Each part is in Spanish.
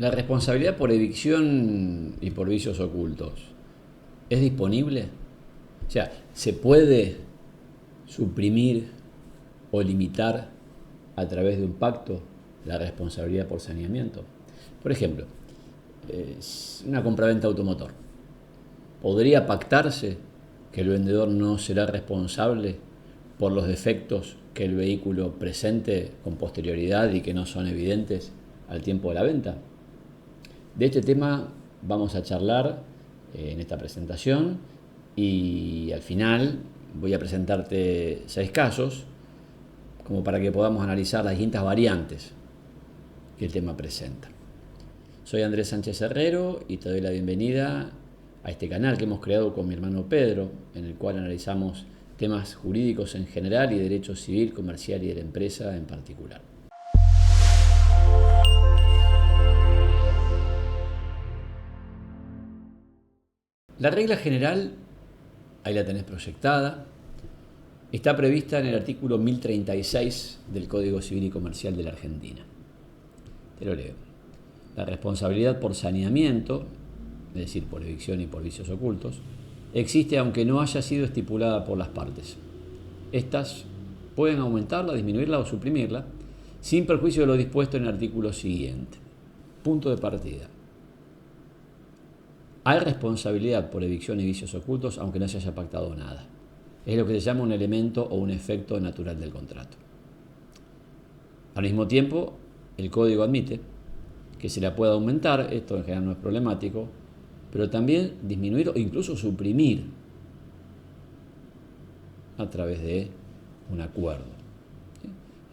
La responsabilidad por evicción y por vicios ocultos, ¿es disponible? O sea, ¿se puede suprimir o limitar a través de un pacto la responsabilidad por saneamiento? Por ejemplo, una compraventa automotor. ¿Podría pactarse que el vendedor no será responsable por los defectos que el vehículo presente con posterioridad y que no son evidentes al tiempo de la venta? De este tema vamos a charlar en esta presentación y al final voy a presentarte 6 casos como para que podamos analizar las distintas variantes que el tema presenta. Soy Andrés Sánchez Herrero y te doy la bienvenida a este canal que hemos creado con mi hermano Pedro, en el cual analizamos temas jurídicos en general y derecho civil, comercial y de la empresa en particular. La regla general, ahí la tenés proyectada, está prevista en el artículo 1036 del Código Civil y Comercial de la Argentina. Te lo leo. La responsabilidad por saneamiento, es decir, por evicción y por vicios ocultos, existe aunque no haya sido estipulada por las partes. Estas pueden aumentarla, disminuirla o suprimirla, sin perjuicio de lo dispuesto en el artículo siguiente. Punto de partida. Hay responsabilidad por evicción y vicios ocultos aunque no se haya pactado nada. Es lo que se llama un elemento o un efecto natural del contrato. Al mismo tiempo, el código admite que se la pueda aumentar, esto en general no es problemático, pero también disminuir o incluso suprimir a través de un acuerdo.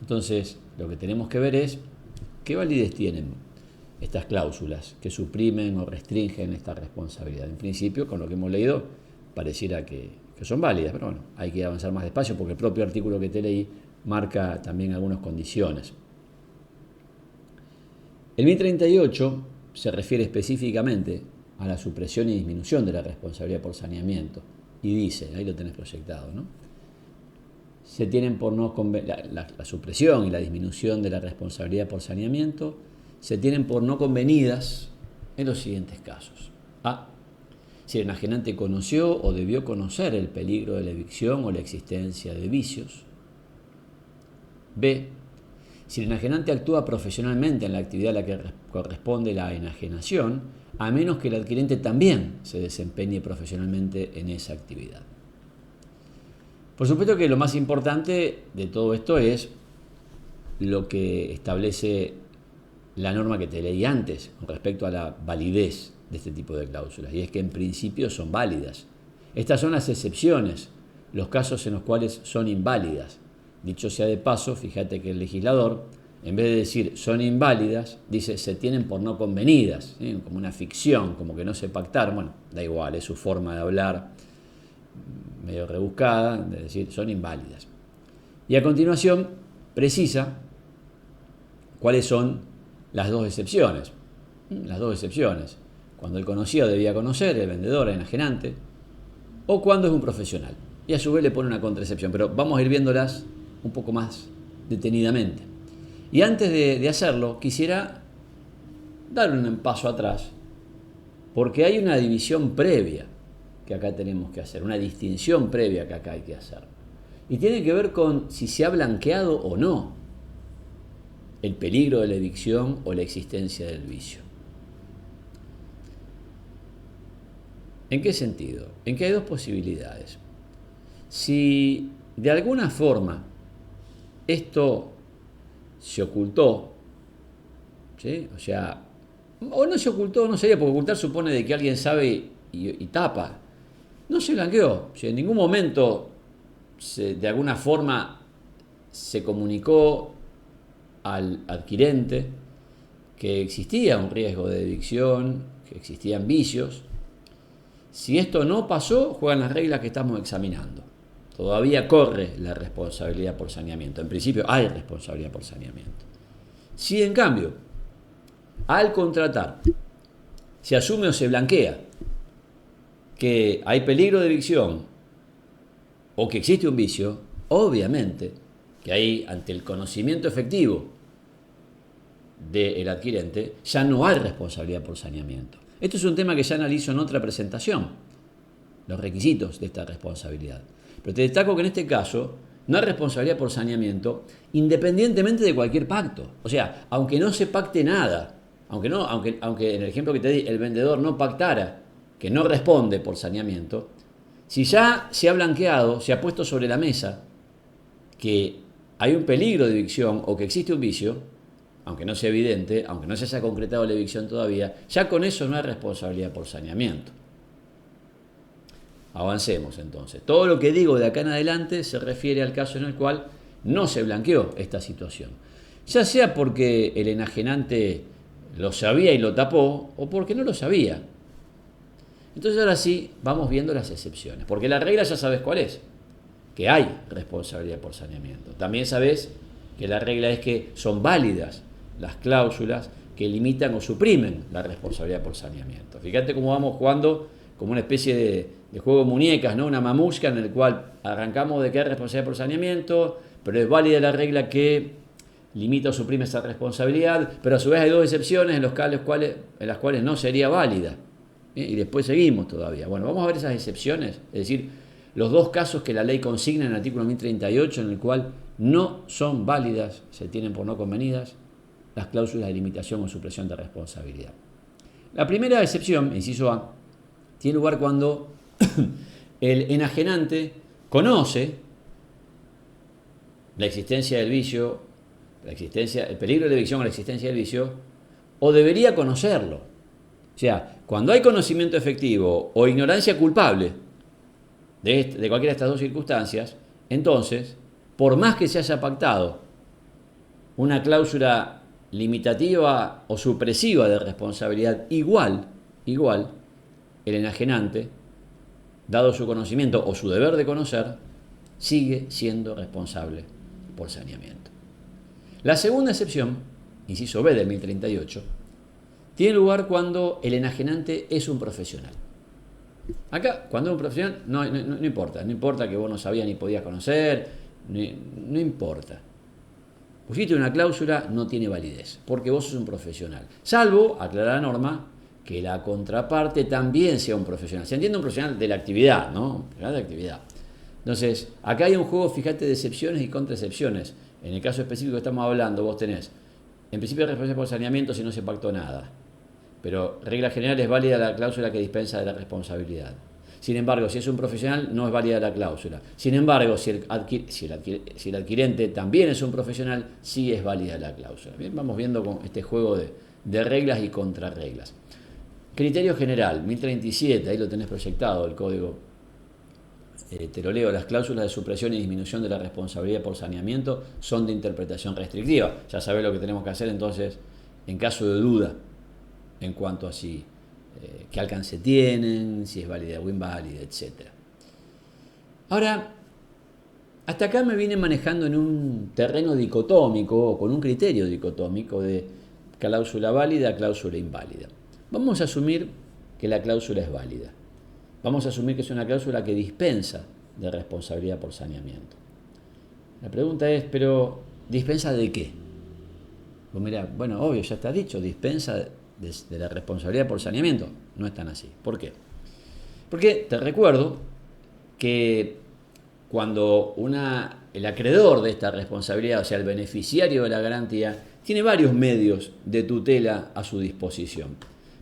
Entonces, lo que tenemos que ver es qué validez tienen estas cláusulas que suprimen o restringen esta responsabilidad. En principio, con lo que hemos leído, pareciera que son válidas, pero bueno, hay que avanzar más despacio porque el propio artículo que te leí marca también algunas condiciones. El 1038 se refiere específicamente a la supresión y disminución de la responsabilidad por saneamiento y dice, ahí lo tenés proyectado, ¿no? Se tienen por no la supresión y la disminución de la responsabilidad por saneamiento se tienen por no convenidas en los siguientes casos. A. Si el enajenante conoció o debió conocer el peligro de la evicción o la existencia de vicios. B. Si el enajenante actúa profesionalmente en la actividad a la que corresponde la enajenación, a menos que el adquirente también se desempeñe profesionalmente en esa actividad. Por supuesto que lo más importante de todo esto es lo que establece la norma que te leí antes con respecto a la validez de este tipo de cláusulas, y es que en principio son válidas. Estas son las excepciones, los casos en los cuales son inválidas. Dicho sea de paso, fíjate que el legislador, en vez de decir son inválidas, dice se tienen por no convenidas, ¿sí? Como una ficción, como que no se pactaron. Bueno, da igual, es su forma de hablar medio rebuscada, de decir son inválidas. Y a continuación precisa cuáles son las dos excepciones. Las dos excepciones. Cuando el conocido debía conocer, el vendedor, el enajenante, o cuando es un profesional. Y a su vez le pone una contraexcepción, pero vamos a ir viéndolas un poco más detenidamente. Y antes de hacerlo, quisiera dar un paso atrás, porque hay una división previa que acá tenemos que hacer, una distinción previa que acá hay que hacer. Y tiene que ver con si se ha blanqueado o no el peligro de la evicción o la existencia del vicio. ¿En qué sentido? En que hay dos posibilidades. Si de alguna forma esto se ocultó, ¿sí? O sea, o no se ocultó, no sería, porque ocultar supone de que alguien sabe y tapa. No se blanqueó. Si en ningún momento de alguna forma se comunicó al adquirente que existía un riesgo de evicción, que existían vicios. Si esto no pasó, juegan las reglas que estamos examinando. Todavía corre la responsabilidad por saneamiento. En principio hay responsabilidad por saneamiento. Si en cambio, al contratar, se asume o se blanquea que hay peligro de evicción o que existe un vicio, obviamente que ahí, ante el conocimiento efectivo del adquirente, ya no hay responsabilidad por saneamiento. Esto es un tema que ya analizo en otra presentación, los requisitos de esta responsabilidad. Pero te destaco que en este caso no hay responsabilidad por saneamiento independientemente de cualquier pacto. O sea, aunque no se pacte nada, aunque en el ejemplo que te di el vendedor no pactara que no responde por saneamiento, si ya se ha blanqueado, se ha puesto sobre la mesa que hay un peligro de evicción o que existe un vicio, aunque no sea evidente, aunque no se haya concretado la evicción todavía, ya con eso no hay responsabilidad por saneamiento. Avancemos entonces. Todo lo que digo de acá en adelante se refiere al caso en el cual no se blanqueó esta situación. Ya sea porque el enajenante lo sabía y lo tapó, o porque no lo sabía. Entonces ahora sí, vamos viendo las excepciones. Porque la regla ya sabes cuál es, que hay responsabilidad por saneamiento. También sabes que la regla es que son válidas las cláusulas que limitan o suprimen la responsabilidad por saneamiento. Fíjate cómo vamos jugando como una especie de juego de muñecas, ¿no? Una mamushka en el cual arrancamos de que hay responsabilidad por saneamiento, pero es válida la regla que limita o suprime esa responsabilidad, pero a su vez hay dos excepciones en las cuales no sería válida. Y después seguimos todavía. Bueno, vamos a ver esas excepciones, es decir, los dos casos que la ley consigna en el artículo 1038, en el cual no son válidas, se tienen por no convenidas, las cláusulas de limitación o supresión de responsabilidad. La primera excepción, inciso A, tiene lugar cuando el enajenante conoce la existencia del vicio, el peligro de evicción o la existencia del vicio, o debería conocerlo. O sea, cuando hay conocimiento efectivo o ignorancia culpable de cualquiera de estas dos circunstancias, entonces, por más que se haya pactado una cláusula limitativa o supresiva de responsabilidad igual, el enajenante, dado su conocimiento o su deber de conocer, sigue siendo responsable por saneamiento. La segunda excepción, inciso B del 1038, tiene lugar cuando el enajenante es un profesional. Acá, cuando es un profesional, no importa que vos no sabías ni podías conocer, no importa. Pusiste una cláusula, no tiene validez, porque vos sos un profesional. Salvo, aclara la norma, que la contraparte también sea un profesional. Se entiende un profesional de la actividad, ¿no? De la actividad. Entonces, acá hay un juego, fíjate, de excepciones y contraexcepciones. En el caso específico que estamos hablando, vos tenés, en principio, responsabilidad por saneamiento si no se pactó nada. Pero, regla general, es válida la cláusula que dispensa de la responsabilidad. Sin embargo, si es un profesional, no es válida la cláusula. Sin embargo, si el adquirente también es un profesional, sí es válida la cláusula. Bien, vamos viendo con este juego de reglas y contrarreglas. Criterio general, 1037, ahí lo tenés proyectado, el código. Te lo leo, las cláusulas de supresión y disminución de la responsabilidad por saneamiento son de interpretación restrictiva. Ya sabés lo que tenemos que hacer entonces en caso de duda en cuanto a si qué alcance tienen, si es válida o inválida, etc. Ahora, hasta acá me vine manejando en un terreno dicotómico o con un criterio dicotómico de cláusula válida, cláusula inválida. Vamos a asumir que la cláusula es válida. Vamos a asumir que es una cláusula que dispensa de responsabilidad por saneamiento. La pregunta es, ¿pero dispensa de qué? Pues mirá, bueno, obvio, ya está dicho, dispensa de la responsabilidad por saneamiento. No es tan así. ¿Por qué? Porque te recuerdo que cuando el acreedor de esta responsabilidad, o sea, el beneficiario de la garantía, tiene varios medios de tutela a su disposición,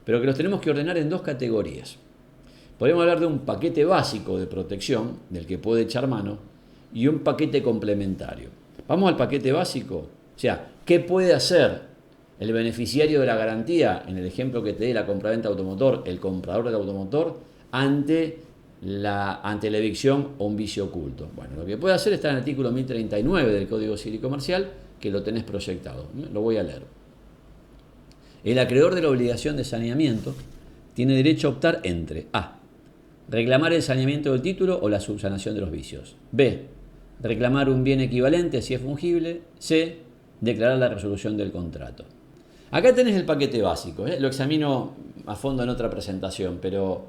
pero que los tenemos que ordenar en dos categorías. Podemos hablar de un paquete básico de protección, del que puede echar mano, y un paquete complementario. Vamos al paquete básico. O sea, ¿qué puede hacer el beneficiario de la garantía, en el ejemplo que te dé la compraventa automotor, el comprador del automotor, ante la evicción o un vicio oculto? Bueno, lo que puede hacer está en el artículo 1039 del Código Civil y Comercial, que lo tenés proyectado. Lo voy a leer. El acreedor de la obligación de saneamiento tiene derecho a optar entre A. Reclamar el saneamiento del título o la subsanación de los vicios. B. Reclamar un bien equivalente si es fungible. C. Declarar la resolución del contrato. Acá tenés el paquete básico. Lo examino a fondo en otra presentación, pero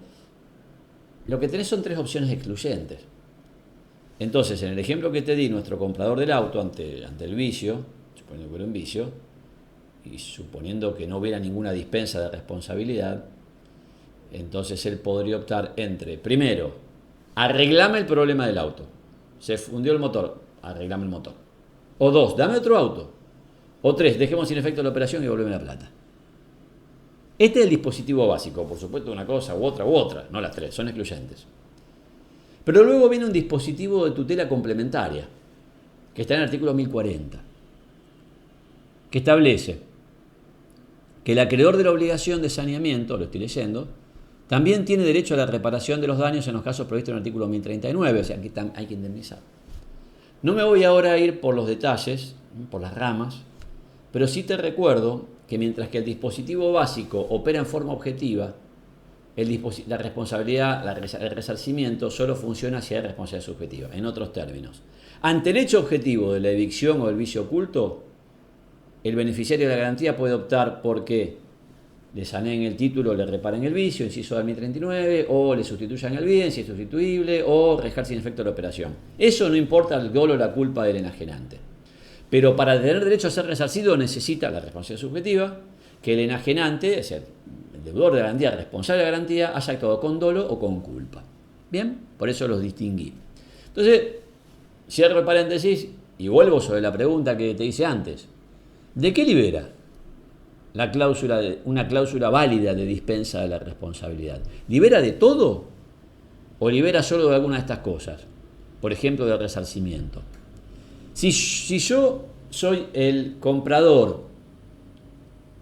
lo que tenés son tres opciones excluyentes. Entonces, en el ejemplo que te di, nuestro comprador del auto ante el vicio, suponiendo que era un vicio, y suponiendo que no hubiera ninguna dispensa de responsabilidad, entonces él podría optar entre, primero, arreglame el problema del auto. Se fundió el motor, arreglame el motor. O dos, dame otro auto. O tres, dejemos sin efecto la operación y volveme la plata. Este es el dispositivo básico, por supuesto una cosa u otra, no las tres, son excluyentes. Pero luego viene un dispositivo de tutela complementaria, que está en el artículo 1040, que establece que el acreedor de la obligación de saneamiento, lo estoy leyendo, también tiene derecho a la reparación de los daños en los casos previstos en el artículo 1039, o sea, aquí hay que indemnizar. No me voy ahora a ir por los detalles, por las ramas, pero sí te recuerdo que mientras que el dispositivo básico opera en forma objetiva, la responsabilidad, el resarcimiento solo funciona si hay responsabilidad subjetiva. En otros términos, ante el hecho objetivo de la evicción o el vicio oculto, el beneficiario de la garantía puede optar por que le saneen el título, le reparen el vicio, inciso del 1039, o le sustituyan el bien si es sustituible, o dejar sin efecto la operación. Eso no importa el dolo o la culpa del enajenante. Pero para tener derecho a ser resarcido necesita la responsabilidad subjetiva, que el enajenante, es decir, el deudor de la garantía, el responsable de la garantía, haya actuado con dolo o con culpa. Bien, por eso los distinguí. Entonces, cierro el paréntesis y vuelvo sobre la pregunta que te hice antes. ¿De qué libera una cláusula válida de dispensa de la responsabilidad? ¿Libera de todo o libera solo de alguna de estas cosas? Por ejemplo, del resarcimiento. Si yo soy el comprador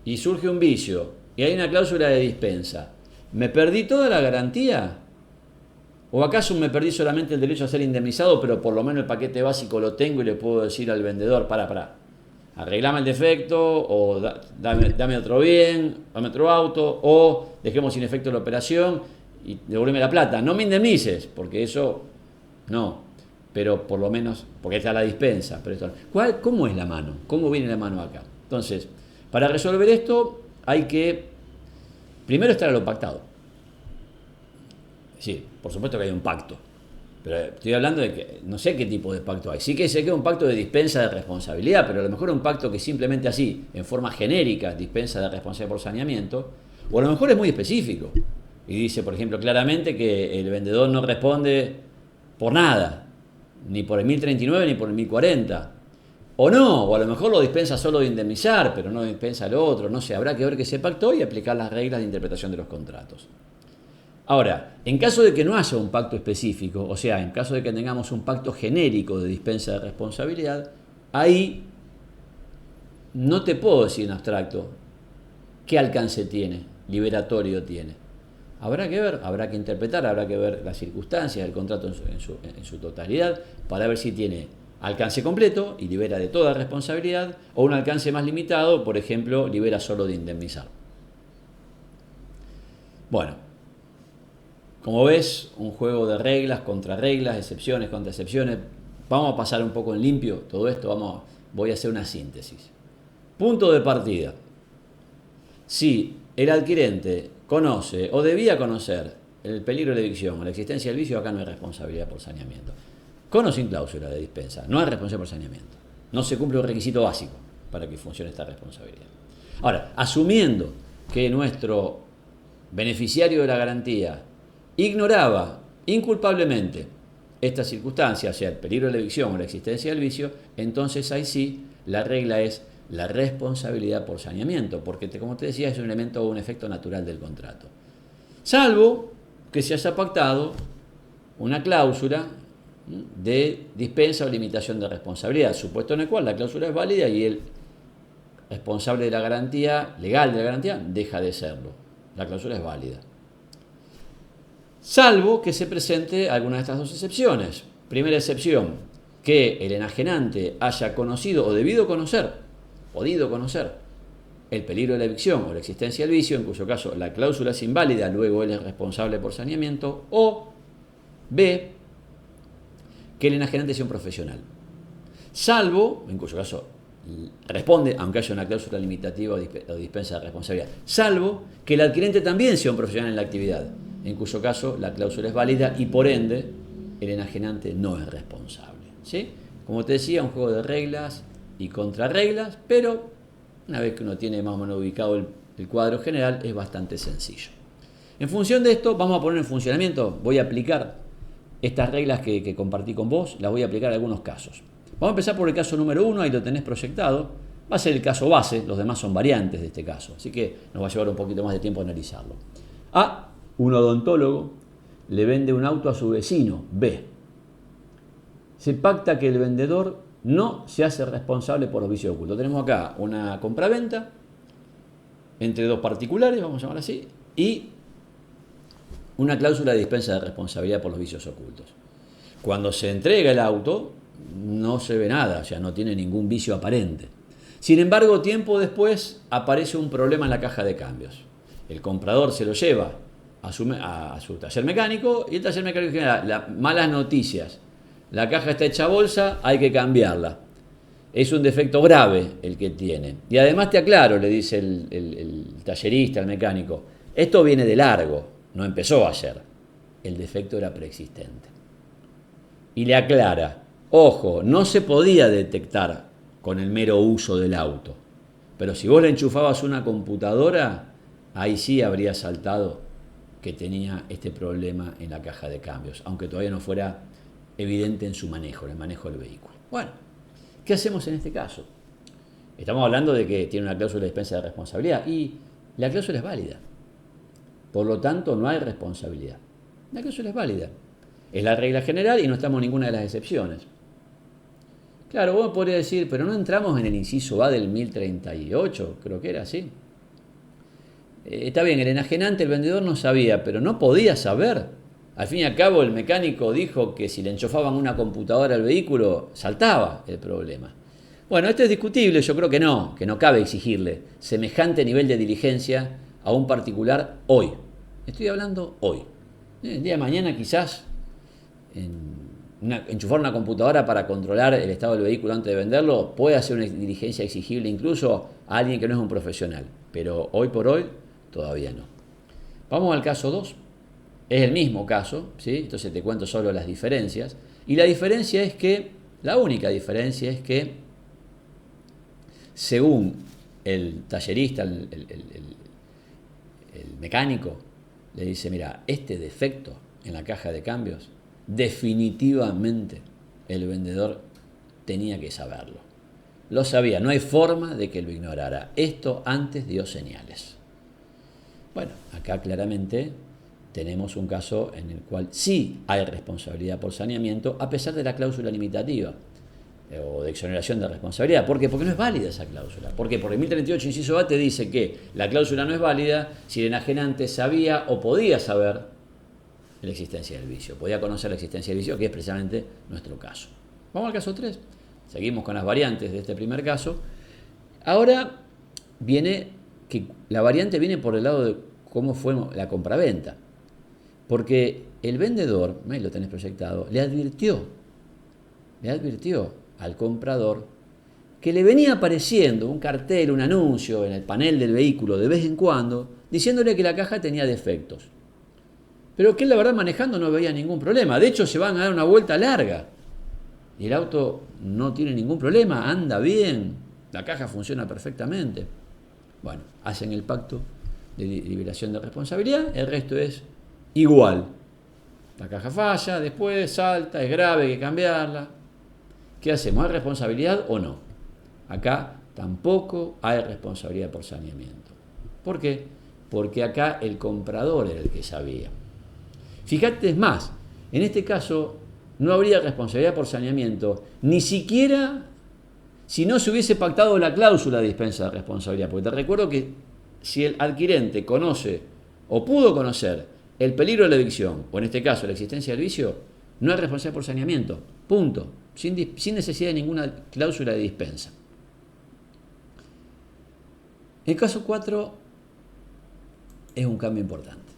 y surge un vicio y hay una cláusula de dispensa, ¿me perdí toda la garantía? ¿O acaso me perdí solamente el derecho a ser indemnizado, pero por lo menos el paquete básico lo tengo y le puedo decir al vendedor, arreglame el defecto, o dame otro bien, dame otro auto, o dejemos sin efecto la operación y devuélveme la plata? No me indemnices, porque eso no. Pero por lo menos, porque está la dispensa. Pero esto, ¿cómo es la mano? ¿Cómo viene la mano acá? Entonces, para resolver esto hay que primero estar a lo pactado. Sí, por supuesto que hay un pacto, pero estoy hablando de que no sé qué tipo de pacto hay. Sí que sé que es un pacto de dispensa de responsabilidad, pero a lo mejor un pacto que simplemente así, en forma genérica, dispensa de responsabilidad por saneamiento, o a lo mejor es muy específico y dice, por ejemplo, claramente que el vendedor no responde por nada, ni por el 1039 ni por el 1040. O no, o a lo mejor lo dispensa solo de indemnizar, pero no dispensa lo otro. No sé, habrá que ver qué se pactó y aplicar las reglas de interpretación de los contratos. Ahora, en caso de que no haya un pacto específico, o sea, en caso de que tengamos un pacto genérico de dispensa de responsabilidad, ahí no te puedo decir en abstracto qué alcance tiene, liberatorio tiene. Habrá que ver, habrá que interpretar, habrá que ver las circunstancias del contrato en su totalidad para ver si tiene alcance completo y libera de toda responsabilidad, o un alcance más limitado, por ejemplo, libera solo de indemnizar. Bueno, como ves, un juego de reglas, contra reglas, excepciones, contra excepciones. Vamos a pasar un poco en limpio todo esto, voy a hacer una síntesis. Punto de partida. Si el adquirente conoce o debía conocer el peligro de la evicción o la existencia del vicio, acá no hay responsabilidad por saneamiento. Con o sin cláusula de dispensa, no hay responsabilidad por saneamiento. No se cumple un requisito básico para que funcione esta responsabilidad. Ahora, asumiendo que nuestro beneficiario de la garantía ignoraba inculpablemente esta circunstancia, o sea, el peligro de la evicción o la existencia del vicio, entonces ahí sí la regla es la responsabilidad por saneamiento, porque como te decía, es un elemento o un efecto natural del contrato. Salvo que se haya pactado una cláusula de dispensa o limitación de responsabilidad, supuesto en el cual la cláusula es válida y el responsable de la garantía, legal de la garantía, deja de serlo. La cláusula es válida. Salvo que se presente alguna de estas dos excepciones. Primera excepción, que el enajenante haya conocido o podido conocer el peligro de la evicción o la existencia del vicio, en cuyo caso la cláusula es inválida, luego él es responsable por saneamiento, o B, que el enajenante sea un profesional. Salvo, en cuyo caso responde, aunque haya una cláusula limitativa o dispensa de responsabilidad, salvo que el adquirente también sea un profesional en la actividad, en cuyo caso la cláusula es válida y por ende el enajenante no es responsable. ¿Sí? Como te decía, un juego de reglas y contrarreglas, pero Una vez que uno tiene más o menos ubicado el cuadro general, es bastante sencillo. En función de esto, vamos a poner en funcionamiento, voy a aplicar estas reglas que compartí con vos, las voy a aplicar a algunos casos. Vamos a empezar por el caso número 1, ahí lo tenés proyectado. Va a ser el caso base, los demás son variantes de este caso, así que nos va a llevar un poquito más de tiempo analizarlo. A, un odontólogo le vende un auto a su vecino, B. Se pacta que el vendedor no se hace responsable por los vicios ocultos. Tenemos acá una compraventa entre dos particulares, vamos a llamar así, y una cláusula de dispensa de responsabilidad por los vicios ocultos. Cuando se entrega el auto, no se ve nada, o sea, no tiene ningún vicio aparente. Sin embargo, tiempo después aparece un problema en la caja de cambios. El comprador se lo lleva a su taller mecánico y el taller mecánico genera malas noticias. La caja está hecha bolsa, hay que cambiarla. Es un defecto grave el que tiene. Y además te aclaro, le dice el tallerista, el mecánico, esto viene de largo, no empezó ayer. El defecto era preexistente. Y le aclara, ojo, no se podía detectar con el mero uso del auto. Pero si vos le enchufabas una computadora, ahí sí habría saltado que tenía este problema en la caja de cambios, aunque todavía no fuera evidente en su manejo, en el manejo del vehículo. Bueno, ¿qué hacemos en este caso? Estamos hablando de que tiene una cláusula de dispensa de responsabilidad y la cláusula es válida. Por lo tanto, no hay responsabilidad. La cláusula es válida. Es la regla general y no estamos en ninguna de las excepciones. Claro, vos podrías decir, pero no entramos en el inciso A del 1038, creo que era así. Está bien, el enajenante, el vendedor no sabía, pero no podía saber. Al fin y al cabo, el mecánico dijo que si le enchufaban una computadora al vehículo, saltaba el problema. Bueno, esto es discutible, yo creo que no cabe exigirle semejante nivel de diligencia a un particular hoy. Estoy hablando hoy. El día de mañana quizás enchufar una computadora para controlar el estado del vehículo antes de venderlo puede hacer una diligencia exigible incluso a alguien que no es un profesional, pero hoy por hoy todavía no. Vamos al caso 2. Es el mismo caso, ¿sí? Entonces te cuento solo las diferencias. Y la diferencia es que, la única diferencia es que, según el tallerista, el mecánico, le dice, mira, este defecto en la caja de cambios, definitivamente el vendedor tenía que saberlo. Lo sabía, no hay forma de que lo ignorara. Esto antes dio señales. Bueno, acá claramente tenemos un caso en el cual sí hay responsabilidad por saneamiento, a pesar de la cláusula limitativa o de exoneración de responsabilidad. ¿Por qué? Porque no es válida esa cláusula. ¿Por qué? Porque el 1038, inciso A, te dice que la cláusula no es válida si el enajenante sabía o podía saber la existencia del vicio. Podía conocer la existencia del vicio, que es precisamente nuestro caso. Vamos al caso 3. Seguimos con las variantes de este primer caso. Ahora viene que la variante viene por el lado de cómo fue la compraventa. Porque el vendedor, ahí lo tenés proyectado, le advirtió al comprador que le venía apareciendo un cartel, un anuncio en el panel del vehículo de vez en cuando, diciéndole que la caja tenía defectos. Pero que él, la verdad, manejando no veía ningún problema. De hecho, se van a dar una vuelta larga. Y el auto no tiene ningún problema, anda bien, la caja funciona perfectamente. Bueno, hacen el pacto de liberación de responsabilidad, el resto es igual. La caja falla, después salta, es grave, hay que cambiarla. ¿Qué hacemos? ¿Hay responsabilidad o no? Acá tampoco hay responsabilidad por saneamiento. ¿Por qué? Porque acá el comprador era el que sabía. Fíjate, es más, en este caso no habría responsabilidad por saneamiento, ni siquiera si no se hubiese pactado la cláusula de dispensa de responsabilidad. Porque te recuerdo que si el adquirente conoce o pudo conocer el peligro de la evicción, o en este caso la existencia del vicio, no hay responsabilidad por saneamiento. Punto. Sin necesidad de ninguna cláusula de dispensa. El caso 4 es un cambio importante.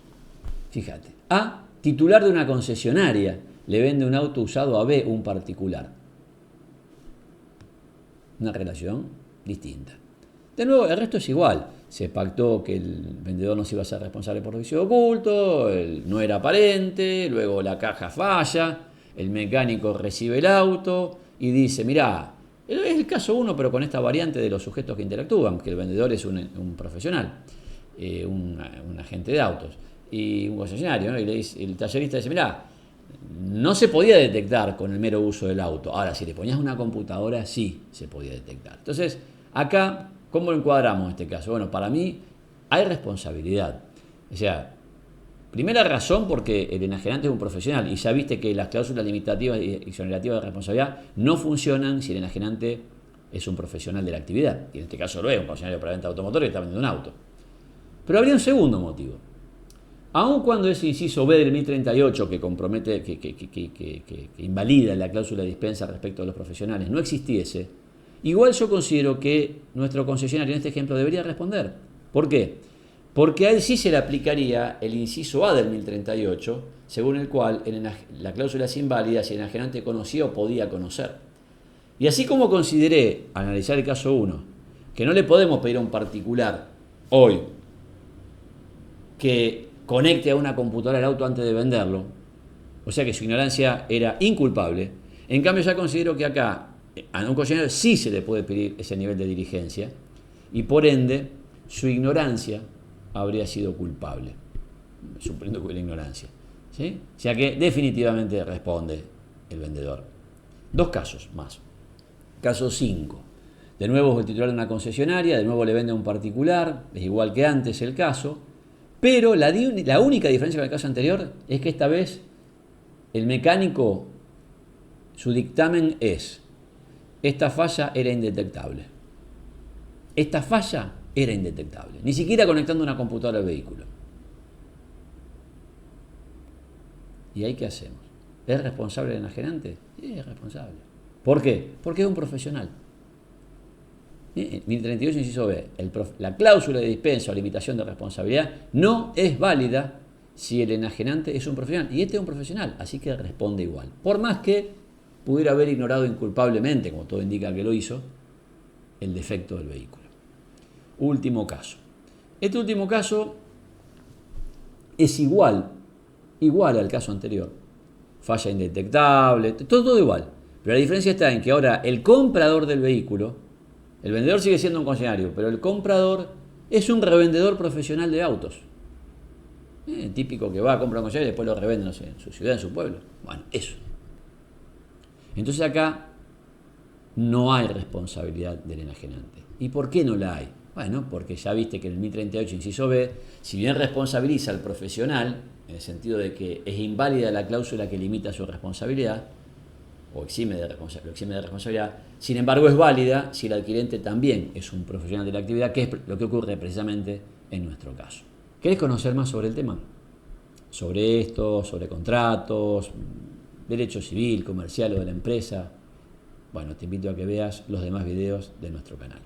Fíjate. A, titular de una concesionaria, le vende un auto usado a B, un particular. Una relación distinta. De nuevo, el resto es igual. Se pactó que el vendedor no se iba a ser responsable por vicio oculto, no era aparente, luego la caja falla, el mecánico recibe el auto y dice, mirá, Es el caso 1, pero con esta variante de los sujetos que interactúan, que el vendedor es un profesional, un agente de autos y un concesionario, ¿no? Y el tallerista dice, mirá, no se podía detectar con el mero uso del auto. Ahora, si le ponías una computadora, sí se podía detectar. Entonces, acá, ¿cómo lo encuadramos en este caso? Bueno, para mí hay responsabilidad. O sea, primera razón porque el enajenante es un profesional y ya viste que las cláusulas limitativas y exonerativas de responsabilidad no funcionan si el enajenante es un profesional de la actividad. Y en este caso lo es, un concesionario para venta de automotor que está vendiendo un auto. Pero habría un segundo motivo. Aun cuando ese inciso B del 1038 que compromete, que invalida la cláusula de dispensa respecto a los profesionales no existiese, igual yo considero que nuestro concesionario en este ejemplo debería responder. ¿Por qué? Porque a él sí se le aplicaría el inciso A del 1038, según el cual la cláusula es inválida si el enajenante conocía o podía conocer. Y así como consideré, al analizar el caso 1, que no le podemos pedir a un particular hoy que conecte a una computadora el auto antes de venderlo, o sea que su ignorancia era inculpable, en cambio ya considero que acá a un concesionario sí se le puede pedir ese nivel de diligencia y por ende su ignorancia habría sido culpable, suponiendo que hubiera ignorancia, ¿sí? O sea que definitivamente responde el vendedor. Dos casos más. Caso 5. De nuevo es el titular de una concesionaria, de nuevo le vende a un particular, es igual que antes el caso, pero la única diferencia con el caso anterior es que esta vez el mecánico, su dictamen es, esta falla era indetectable. Esta falla era indetectable, ni siquiera conectando una computadora al vehículo. ¿Y ahí qué hacemos? ¿Es responsable el enajenante? Sí, es responsable. ¿Por qué? Porque es un profesional. 1038 inciso B. La cláusula de dispensa o limitación de responsabilidad no es válida si el enajenante es un profesional. Y este es un profesional, así que responde igual. Por más que pudiera haber ignorado inculpablemente, como todo indica que lo hizo, el defecto del vehículo. Último caso. Este último caso es igual al caso anterior. Falla indetectable, todo igual. Pero la diferencia está en que ahora el comprador del vehículo, el vendedor sigue siendo un concesionario, pero el comprador es un revendedor profesional de autos. Típico que va a comprar un concesionario y después lo revende, no sé, en su ciudad, en su pueblo. Bueno, eso. Entonces acá no hay responsabilidad del enajenante. ¿Y por qué no la hay? Bueno, porque ya viste que en el 1038, inciso B, si bien responsabiliza al profesional, en el sentido de que es inválida la cláusula que limita su responsabilidad, o lo exime de responsabilidad, sin embargo es válida si el adquirente también es un profesional de la actividad, que es lo que ocurre precisamente en nuestro caso. ¿Querés conocer más sobre el tema? Sobre esto, sobre contratos, derecho civil, comercial o de la empresa. Bueno, te invito a que veas los demás videos de nuestro canal.